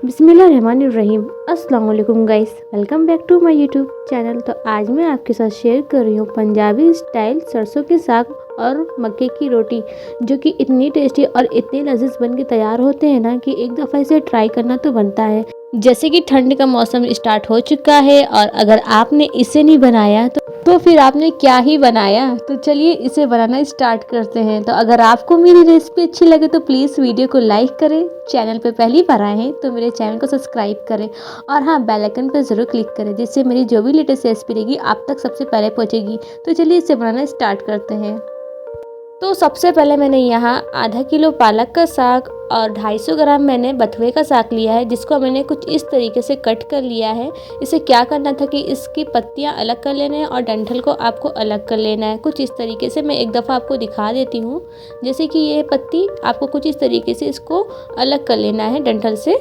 बिस्मिल्लाहिर्रहमानिर्रहीम। अस्सलाम वालेकुम guys, welcome back to my YouTube channel. तो आज मैं आपके साथ शेयर कर रही हूँ पंजाबी स्टाइल सरसों के साग और मक्के की रोटी, जो कि इतनी टेस्टी और इतने लजीज बन के तैयार होते हैं ना कि एक दफ़ा इसे ट्राई करना तो बनता है। जैसे कि ठंड का मौसम स्टार्ट हो चुका है और अगर आपने इसे नहीं बनाया तो फिर आपने क्या ही बनाया। तो चलिए इसे बनाना स्टार्ट करते हैं। तो अगर आपको मेरी रेसिपी अच्छी लगे तो प्लीज़ वीडियो को लाइक करें, चैनल पे पहली बार आए हैं तो मेरे चैनल को सब्सक्राइब करें और हाँ, बेल आइकन पर ज़रूर क्लिक करें, जिससे मेरी जो भी लेटेस्ट रेसिपी रहेगी आप तक सबसे पहले पहुँचेगी। तो चलिए इसे बनाना स्टार्ट करते हैं। तो सबसे पहले मैंने यहाँ आधा किलो पालक का साग और 250 ग्राम मैंने बथुए का साग लिया है, जिसको मैंने कुछ इस तरीके से कट कर लिया है। इसे क्या करना था कि इसकी पत्तियाँ अलग कर लेना है और डंठल को आपको अलग कर लेना है। कुछ इस तरीके से मैं एक दफ़ा आपको दिखा देती हूँ। जैसे कि ये पत्ती आपको कुछ इस तरीके से इसको अलग कर लेना है डंठल से।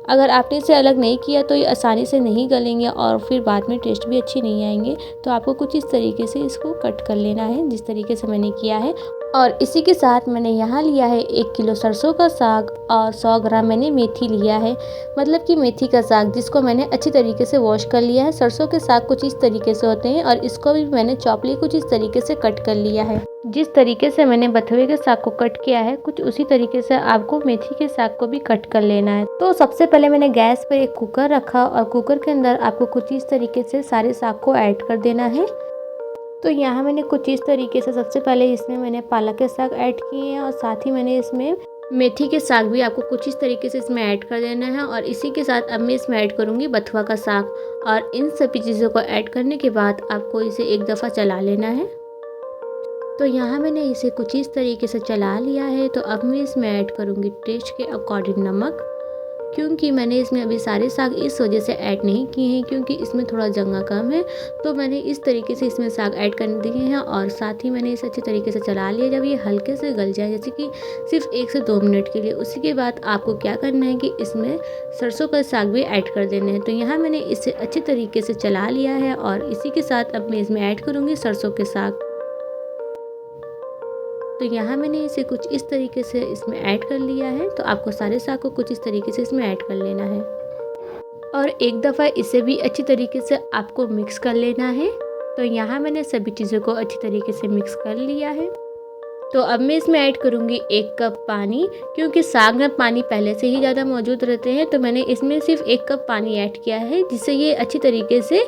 अगर आपने इसे अलग नहीं किया तो ये आसानी से नहीं गलेंगे और फिर बाद में टेस्ट भी अच्छी नहीं आएंगे। तो आपको कुछ इस तरीके से इसको कट कर लेना है, जिस तरीके से मैंने किया है। और इसी के साथ मैंने यहाँ लिया है 1 किलो सरसों का साग और 100 ग्राम मैंने मेथी लिया है, मतलब कि मेथी का साग, जिसको मैंने अच्छी तरीके से वॉश कर लिया है। सरसों के साग कुछ इस तरीके से होते हैं और इसको भी मैंने चॉपली कुछ इस तरीके से कट कर लिया है। जिस तरीके से मैंने बथुए के साग को कट किया है, कुछ उसी तरीके से आपको मेथी के साग को भी कट कर लेना है। तो सबसे पहले मैंने गैस पर एक कुकर रखा और कुकर के अंदर आपको कुछ इस तरीके से सारे साग को ऐड कर देना है। तो यहाँ मैंने कुछ इस तरीके से सबसे पहले इसमें मैंने पालक के साग ऐड किए हैं और साथ ही मैंने इसमें मेथी के साग भी आपको कुछ इस तरीके से इसमें ऐड कर देना है। और इसी के साथ अब मैं इसमें ऐड करूँगी बथुआ का साग। और इन सभी चीज़ों को ऐड करने के बाद आपको इसे एक दफ़ा चला लेना है। तो यहाँ मैंने इसे कुछ इस तरीके से चला लिया है। तो अब मैं इसमें ऐड करूँगी टेस्ट के अकॉर्डिंग नमक, क्योंकि मैंने इसमें अभी सारे साग इस वजह से ऐड नहीं किए हैं क्योंकि इसमें थोड़ा जंगा कम है। तो मैंने इस तरीके से इसमें साग ऐड कर दिए हैं और साथ ही मैंने इसे अच्छे तरीके से चला लिया। जब ये हल्के से गल जाए, जैसे कि सिर्फ 1 से 2 मिनट के लिए, उसी के बाद आपको क्या करना है कि इसमें सरसों का साग भी ऐड कर देना है। तो यहाँ मैंने इसे अच्छे तरीके से चला लिया है और इसी के साथ अब मैं इसमें ऐड करूँगी सरसों के साग। तो यहाँ मैंने इसे कुछ इस तरीके से इसमें ऐड कर लिया है। तो आपको सारे साग को कुछ इस तरीके से इसमें ऐड कर लेना है और एक दफ़ा इसे भी अच्छी तरीके से आपको मिक्स कर लेना है। तो यहाँ मैंने सभी चीज़ों को अच्छी तरीके से मिक्स कर लिया है। तो अब मैं इसमें ऐड करूँगी 1 कप पानी, क्योंकि साग में पानी पहले से ही ज़्यादा मौजूद रहते हैं। तो मैंने इसमें सिर्फ 1 कप पानी ऐड किया है, जिससे ये अच्छी तरीके से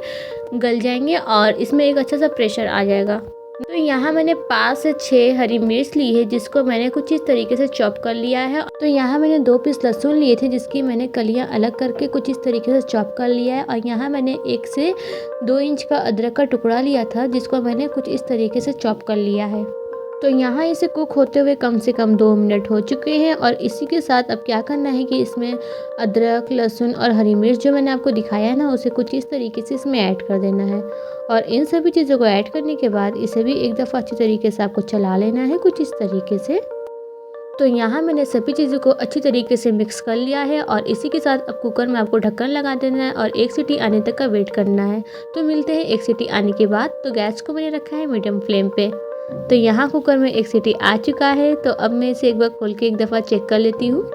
गल जाएंगे और इसमें एक अच्छा सा प्रेशर आ जाएगा। तो यहाँ मैंने 5 से 6 हरी मिर्च ली है, जिसको मैंने कुछ इस तरीके से चॉप कर लिया है। तो यहाँ मैंने 2 पीस लहसुन लिए थे, जिसकी मैंने कलियाँ अलग करके कुछ इस तरीके से चॉप कर लिया है। और यहाँ मैंने 1 से 2 इंच का अदरक का टुकड़ा लिया था, जिसको मैंने कुछ इस तरीके से चॉप कर लिया है। तो यहाँ इसे कुक होते हुए कम से कम 2 मिनट हो चुके हैं। और इसी के साथ अब क्या करना है कि इसमें अदरक, लहसुन और हरी मिर्च जो मैंने आपको दिखाया है ना, उसे कुछ इस तरीके से इसमें ऐड कर देना है। और इन सभी चीज़ों को ऐड करने के बाद इसे भी एक दफ़ा अच्छी तरीके से आपको चला लेना है कुछ इस तरीके से। तो यहाँ मैंने सभी चीज़ों को अच्छी तरीके से मिक्स कर लिया है और इसी के साथ अब कुकर में आपको ढक्कन लगा देना है और 1 सीटी आने तक का वेट करना है। तो मिलते हैं 1 सीटी आने के बाद। तो गैस को मैंने रखा है मीडियम फ्लेम पे। तो यहाँ कुकर में 1 सीटी आ चुका है। तो अब मैं इसे एक बार खोल के एक दफ़ा चेक कर लेती हूँ।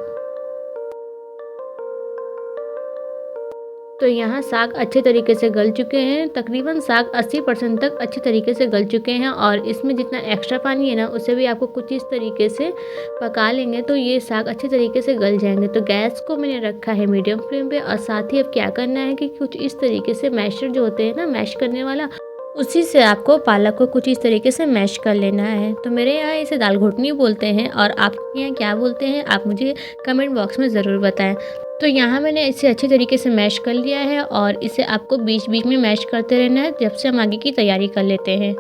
तो यहाँ साग अच्छे तरीके से गल चुके हैं, तकरीबन साग 80% तक अच्छे तरीके से गल चुके हैं। और इसमें जितना एक्स्ट्रा पानी है ना, उसे भी आपको कुछ इस तरीके से पका लेंगे तो ये साग अच्छे तरीके से गल जाएंगे। तो गैस को मैंने रखा है मीडियम फ्लेम पे। और साथ ही अब क्या करना है कि कुछ इस तरीके से मैशर जो होते हैं ना, मैश करने वाला, उसी से आपको पालक को कुछ इस तरीके से मैश कर लेना है। तो मेरे यहाँ इसे दाल घोटनी बोलते हैं और आपके यहाँ क्या बोलते हैं आप मुझे कमेंट बॉक्स में ज़रूर बताएं। तो यहाँ मैंने इसे अच्छी तरीके से मैश कर लिया है और इसे आपको बीच बीच में मैश करते रहना है जब से हम आगे की तैयारी कर लेते हैं।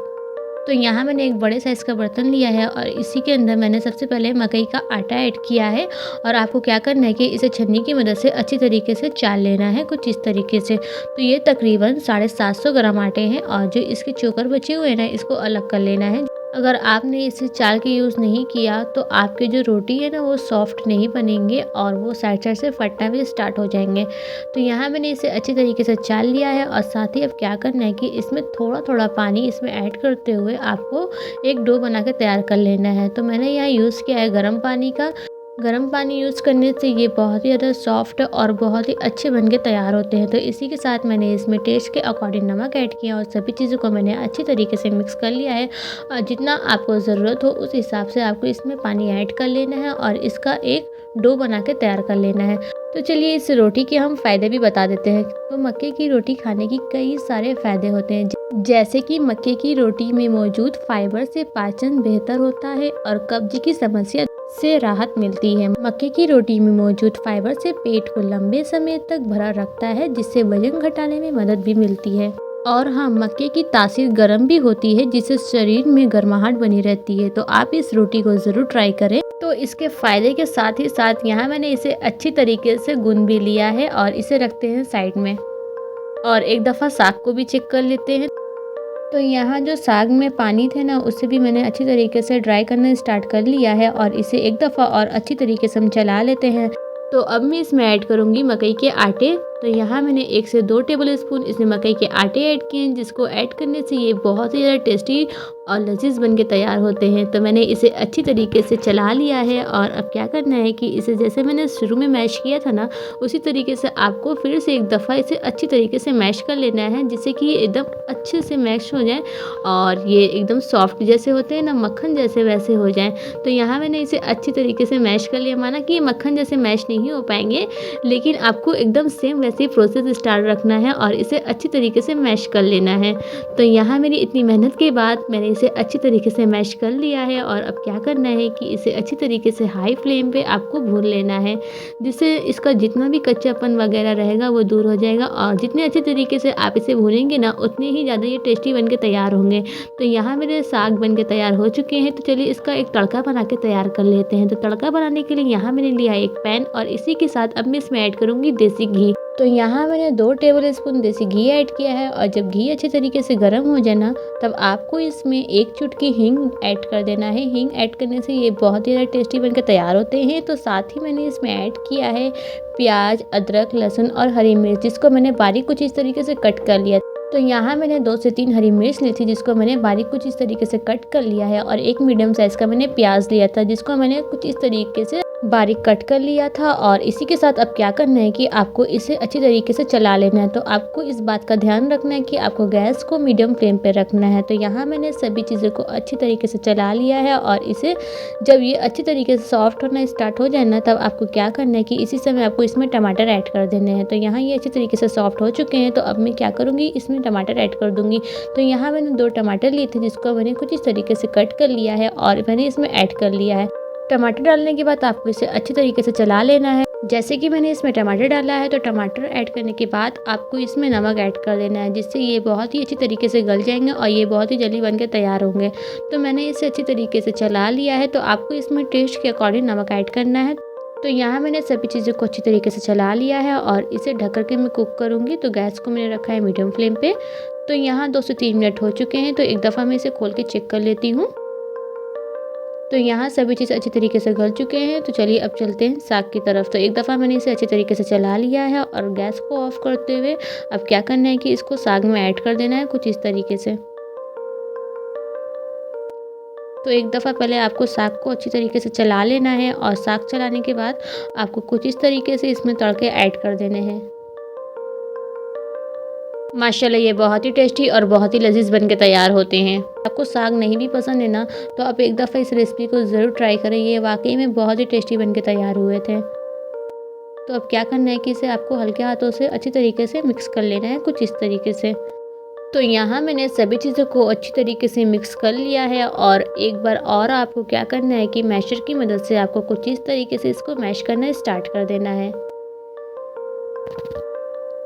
तो यहाँ मैंने एक बड़े साइज़ का बर्तन लिया है और इसी के अंदर मैंने सबसे पहले मकई का आटा ऐड किया है। और आपको क्या करना है कि इसे छन्नी की मदद से अच्छी तरीके से चाल लेना है कुछ इस तरीके से। तो ये तकरीबन 750 ग्राम आटे हैं और जो इसके चोकर बचे हुए हैं ना, इसको अलग कर लेना है। अगर आपने इसे चाल के यूज़ नहीं किया तो आपके जो रोटी है ना, वो सॉफ्ट नहीं बनेंगे और वो साइड साइड से फटना भी स्टार्ट हो जाएंगे। तो यहाँ मैंने इसे अच्छी तरीके से चाल लिया है। और साथ ही अब क्या करना है कि इसमें थोड़ा थोड़ा पानी इसमें ऐड करते हुए आपको एक डो बना के तैयार कर लेना है। तो मैंने यहाँ यूज़ किया है गर्म पानी का। गर्म पानी यूज़ करने से ये बहुत ही ज़्यादा सॉफ्ट और बहुत ही अच्छे बन के तैयार होते हैं। तो इसी के साथ मैंने इसमें टेस्ट के अकॉर्डिंग नमक ऐड किया और सभी चीज़ों को मैंने अच्छी तरीके से मिक्स कर लिया है। और जितना आपको ज़रूरत हो उस हिसाब से आपको इसमें पानी ऐड कर लेना है और इसका एक डो बना के तैयार कर लेना है। तो चलिए इस रोटी के हम फ़ायदे भी बता देते हैं। तो मक्के की रोटी खाने की कई सारे फ़ायदे होते हैं, जैसे कि मक्के की रोटी में मौजूद फाइबर से पाचन बेहतर होता है और कब्ज की समस्या से राहत मिलती है। मक्के की रोटी में मौजूद फाइबर से पेट को लंबे समय तक भरा रखता है, जिससे वजन घटाने में मदद भी मिलती है। और हाँ, मक्के की तासीर गर्म भी होती है, जिससे शरीर में गर्माहट बनी रहती है। तो आप इस रोटी को ज़रूर ट्राई करें। तो इसके फ़ायदे के साथ ही साथ यहाँ मैंने इसे अच्छी तरीके से गूंद भी लिया है और इसे रखते हैं साइड में। और एक दफ़ा साग को भी चेक कर लेते हैं। तो यहाँ जो साग में पानी थे ना, उसे भी मैंने अच्छी तरीके से ड्राई करना स्टार्ट कर लिया है और इसे एक दफ़ा और अच्छी तरीके से हम चला लेते हैं। तो अब मैं इसमें ऐड करूँगी मकई के आटे। तो यहाँ मैंने 1 से 2 टेबल स्पून इसमें मकई के आटे ऐड किए हैं, जिसको ऐड करने से ये बहुत ही ज़्यादा टेस्टी और लजीज बन के तैयार होते हैं। तो मैंने इसे अच्छी तरीके से चला लिया है और अब क्या करना है कि इसे जैसे मैंने शुरू में मैश किया था ना, उसी तरीके से आपको फिर से एक दफ़ा इसे अच्छी तरीके से मैश कर लेना है, जिससे कि ये एकदम अच्छे से मैश हो जाए और ये एकदम सॉफ्ट जैसे होते हैं ना, मक्खन जैसे वैसे हो जाएँ। तो यहाँ मैंने इसे अच्छी तरीके से मैश कर लिया। माना कि ये मक्खन जैसे मैश नहीं हो पाएंगे, लेकिन आपको एकदम सेम वैसे ही प्रोसेस स्टार्ट रखना है और इसे अच्छी तरीके से मैश कर लेना है। तो यहाँ मेरी इतनी मेहनत के बाद मैंने इसे अच्छी तरीके से मैश कर लिया है और अब क्या करना है कि इसे अच्छी तरीके से हाई फ्लेम पे आपको भून लेना है, जिससे इसका जितना भी कच्चापन वगैरह रहेगा वो दूर हो जाएगा। और जितने अच्छी तरीके से आप इसे भूनेंगे ना, उतने ही ज़्यादा ये टेस्टी बन के तैयार होंगे। तो यहाँ मेरे साग बन के तैयार हो चुके हैं। तो चलिए इसका एक तड़का बना के तैयार कर लेते हैं। तो तड़का बनाने के लिए यहाँ मैंने लिया एक पैन और इसी के साथ अब मैं इसमें ऐड करूँगी देसी घी। तो यहाँ मैंने 2 टेबल स्पून देसी घी ऐड किया है और जब घी अच्छे तरीके से गर्म हो जाए ना, तब आपको इसमें 1 चुटकी हींग ऐड कर देना है। हींग ऐड करने से ये बहुत ही ज़्यादा टेस्टी बनकर तैयार होते हैं। तो साथ ही मैंने इसमें ऐड किया है प्याज, अदरक, लहसुन और हरी मिर्च, जिसको मैंने बारीक कुछ इस तरीके से कट कर लिया। तो यहाँ मैंने 2 से 3 हरी मिर्च ली थी, जिसको मैंने बारीक कुछ इस तरीके से कट कर लिया है और एक मीडियम साइज़ का मैंने प्याज लिया था, जिसको मैंने कुछ इस तरीके से बारीक कट कर लिया था। और इसी के साथ अब क्या करना है कि आपको इसे अच्छी तरीके से चला लेना है। तो आपको इस बात का ध्यान रखना है कि आपको गैस को मीडियम फ्लेम पे रखना है। तो यहाँ मैंने सभी चीज़ों को अच्छी तरीके से चला लिया है और इसे जब ये अच्छी तरीके से सॉफ्ट होना स्टार्ट हो जाए ना, तब आपको क्या करना है कि इसी समय आपको इसमें टमाटर ऐड कर देने हैं। तो यहाँ ये अच्छी तरीके से सॉफ्ट हो चुके हैं। तो अब मैं क्या करूँगी, इसमें टमाटर ऐड कर दूँगी। तो यहाँ मैंने 2 टमाटर लिए थे, जिसको मैंने कुछ इस तरीके से कट कर लिया है और मैंने इसमें ऐड कर लिया है। टमाटर डालने के बाद आपको इसे अच्छी तरीके से चला लेना है। जैसे कि मैंने इसमें टमाटर डाला है, तो टमाटर ऐड करने के बाद आपको इसमें नमक ऐड कर देना है, जिससे ये बहुत ही अच्छी तरीके से गल जाएंगे और ये बहुत ही जल्दी बनकर तैयार होंगे। तो मैंने इसे अच्छी तरीके से चला लिया है। तो आपको इसमें टेस्ट के अकॉर्डिंग नमक ऐड करना है। तो यहाँ मैंने सभी चीज़ों को अच्छी तरीके से चला लिया है और इसे ढक करके मैं कुक करूँगी। तो गैस को मैंने रखा है मीडियम फ्लेम पे। तो यहाँ 2 से 3 मिनट हो चुके हैं। तो एक दफ़ा मैं इसे खोल के चेक कर लेती हूँ। तो यहाँ सभी चीज़ अच्छी तरीके से गल चुके हैं। तो चलिए अब चलते हैं साग की तरफ। तो एक दफ़ा मैंने इसे अच्छी तरीके से चला लिया है और गैस को ऑफ करते हुए अब क्या करना है कि इसको साग में ऐड कर देना है कुछ इस तरीके से। तो एक दफ़ा पहले आपको साग को अच्छी तरीके से चला लेना है और साग चलाने के बाद आपको कुछ इस तरीके से इसमें तड़के ऐड कर देने हैं। माशाल्लाह ये बहुत ही टेस्टी और बहुत ही लजीज बन के तैयार होते हैं। आपको साग नहीं भी पसंद है ना, तो आप एक दफ़ा इस रेसिपी को ज़रूर ट्राई करें। ये वाकई में बहुत ही टेस्टी बन के तैयार हुए थे। तो अब क्या करना है कि इसे आपको हल्के हाथों से अच्छी तरीके से मिक्स कर लेना है कुछ इस तरीके से। तो यहाँ मैंने सभी चीज़ों को अच्छी तरीके से मिक्स कर लिया है और एक बार और आपको क्या करना है कि मैशर की मदद से आपको कुछ इस तरीके से इसको मैश करना स्टार्ट कर देना है।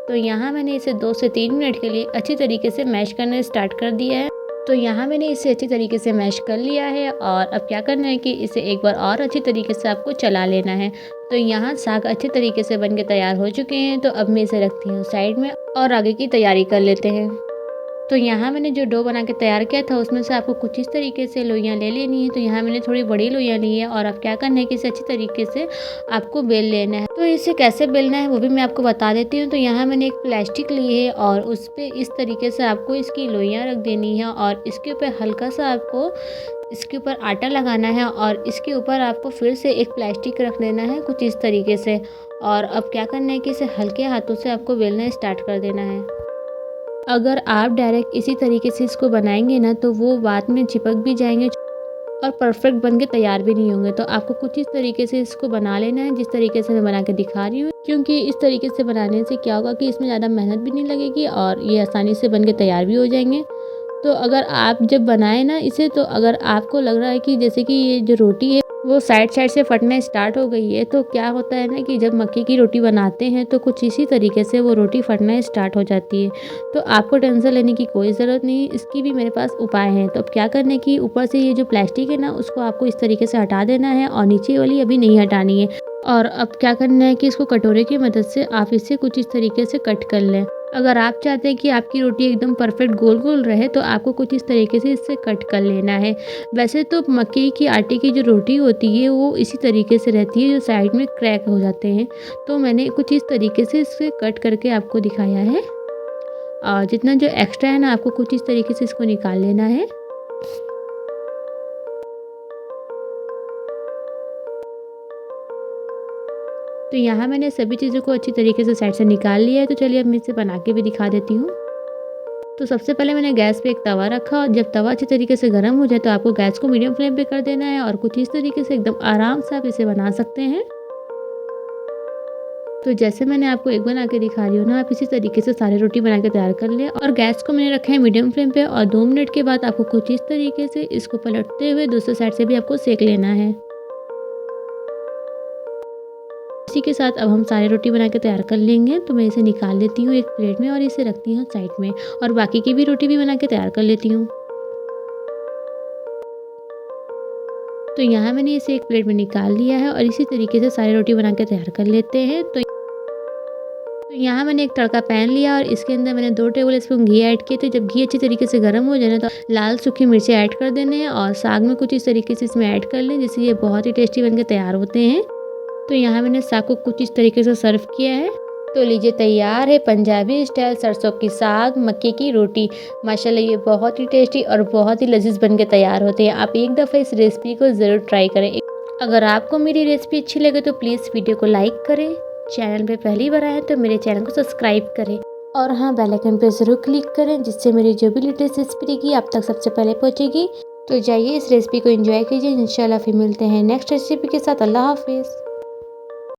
तो यहाँ मैंने इसे 2 से 3 मिनट के लिए अच्छी तरीके से मैश करना स्टार्ट कर दिया है। तो यहाँ मैंने इसे अच्छी तरीके से मैश कर लिया है और अब क्या करना है कि इसे एक बार और अच्छी तरीके से आपको चला लेना है। तो यहाँ साग अच्छे तरीके से बन के तैयार हो चुके हैं। तो अब मैं इसे रखती हूँ साइड में और आगे की तैयारी कर लेते हैं। तो यहाँ मैंने जो डो बना के तैयार किया था उसमें से आपको कुछ इस तरीके से लोइयाँ ले लेनी है। तो यहाँ मैंने थोड़ी बड़ी लोइयाँ ली है और अब क्या करना है कि इसे अच्छी तरीके से आपको बेल लेना है। तो इसे कैसे बेलना है वो भी मैं आपको बता देती हूँ। तो यहाँ मैंने एक प्लास्टिक ली है और उस पर इस तरीके से आपको इसकी लोइयाँ रख देनी है और इसके ऊपर हल्का सा आपको इसके ऊपर आटा लगाना है और इसके ऊपर आपको फिर से एक प्लास्टिक रख देना है कुछ इस तरीके से। और अब क्या करना है कि इसे हल्के हाथों से आपको बेलना स्टार्ट कर देना है। अगर आप डायरेक्ट इसी तरीके से इसको बनाएंगे ना तो वो बाद में चिपक भी जाएंगे और परफेक्ट बन के तैयार भी नहीं होंगे। तो आपको कुछ इस तरीके से इसको बना लेना है जिस तरीके से मैं बना के दिखा रही हूँ, क्योंकि इस तरीके से बनाने से क्या होगा कि इसमें ज़्यादा मेहनत भी नहीं लगेगी और ये आसानी से बन के तैयार भी हो जाएंगे। तो अगर आप जब बनाएं ना इसे, तो अगर आपको लग रहा है कि जैसे कि ये जो रोटी है वो साइड साइड से फटना स्टार्ट हो गई है, तो क्या होता है ना कि जब मक्के की रोटी बनाते हैं तो कुछ इसी तरीके से वो रोटी फटना स्टार्ट हो जाती है। तो आपको टेंशन लेने की कोई ज़रूरत नहीं, इसकी भी मेरे पास उपाय हैं। तो अब क्या करने की, ऊपर से ये जो प्लास्टिक है ना उसको आपको इस तरीके से हटा देना है और नीचे वाली अभी नहीं हटानी है। और अब क्या करना है कि इसको कटोरे की मदद से आप इसे कुछ इस तरीके से कट कर लें। अगर आप चाहते हैं कि आपकी रोटी एकदम परफेक्ट गोल गोल रहे तो आपको कुछ इस तरीके से इससे कट कर लेना है। वैसे तो मक्के की आटे की जो रोटी होती है वो इसी तरीके से रहती है, जो साइड में क्रैक हो जाते हैं। तो मैंने कुछ इस तरीके से इससे कट करके आपको दिखाया है और जितना जो एक्स्ट्रा है ना आपको कुछ इस तरीके से इसको निकाल लेना है। तो यहाँ मैंने सभी चीज़ों को अच्छी तरीके से साइड से निकाल लिया है। तो चलिए अब मैं इसे बना के भी दिखा देती हूँ। तो सबसे पहले मैंने गैस पे एक तवा रखा और जब तवा अच्छी तरीके से गर्म हो जाए तो आपको गैस को मीडियम फ्लेम पे कर देना है और कुछ इस तरीके से एकदम आराम से आप इसे बना सकते हैं। तो जैसे मैंने आपको एक बना के दिखा रही हूँ ना, आप इसी तरीके से सारी रोटी बना के तैयार कर लें। और गैस को मैंने रखा है मीडियम फ्लेम पे और 2 मिनट के बाद आपको कुछ इस तरीके से इसको पलटते हुए दूसरे साइड से भी आपको सेक लेना है। इसी के साथ अब हम सारी रोटी बना के तैयार कर लेंगे। तो मैं इसे निकाल लेती हूँ एक प्लेट में और इसे रखती हूँ साइड में और बाकी की भी रोटी भी बना के तैयार कर लेती हूँ। तो यहाँ मैंने इसे एक प्लेट में निकाल लिया है और इसी तरीके से सारी रोटी बना के तैयार कर लेते हैं। तो यहाँ मैंने एक तड़का पैन लिया और इसके अंदर मैंने 2 टेबल स्पून घी ऐड किए थे। जब घी अच्छी तरीके से गर्म हो जाए ना तो लाल सूखी मिर्ची ऐड कर देने हैं और साग में कुछ इस तरीके से इसमें ऐड कर लें, जिससे ये बहुत ही टेस्टी बन के तैयार होते हैं। तो यहाँ मैंने साग को कुछ इस तरीके से सर्व किया है। तो लीजिए तैयार है पंजाबी स्टाइल सरसों की साग मक्के की रोटी। माशाल्लाह ये बहुत ही टेस्टी और बहुत ही लजीज बन के तैयार होते हैं। आप एक दफ़ा इस रेसिपी को ज़रूर ट्राई करें। अगर आपको मेरी रेसिपी अच्छी लगे तो प्लीज़ वीडियो को लाइक करें, चैनल पे पहली बार आए तो मेरे चैनल को सब्सक्राइब करें और हाँ बेल आइकन पे ज़रूर क्लिक करें, जिससे मेरी जो भी लेटेस्ट रेसिपी रहेगी आप तक सबसे पहले पहुँचेगी। तो जाइए इस रेसिपी को एंजॉय कीजिए। इंशाल्लाह फिर मिलते हैं नेक्स्ट रेसिपी के साथ। अल्लाह हाफिज़।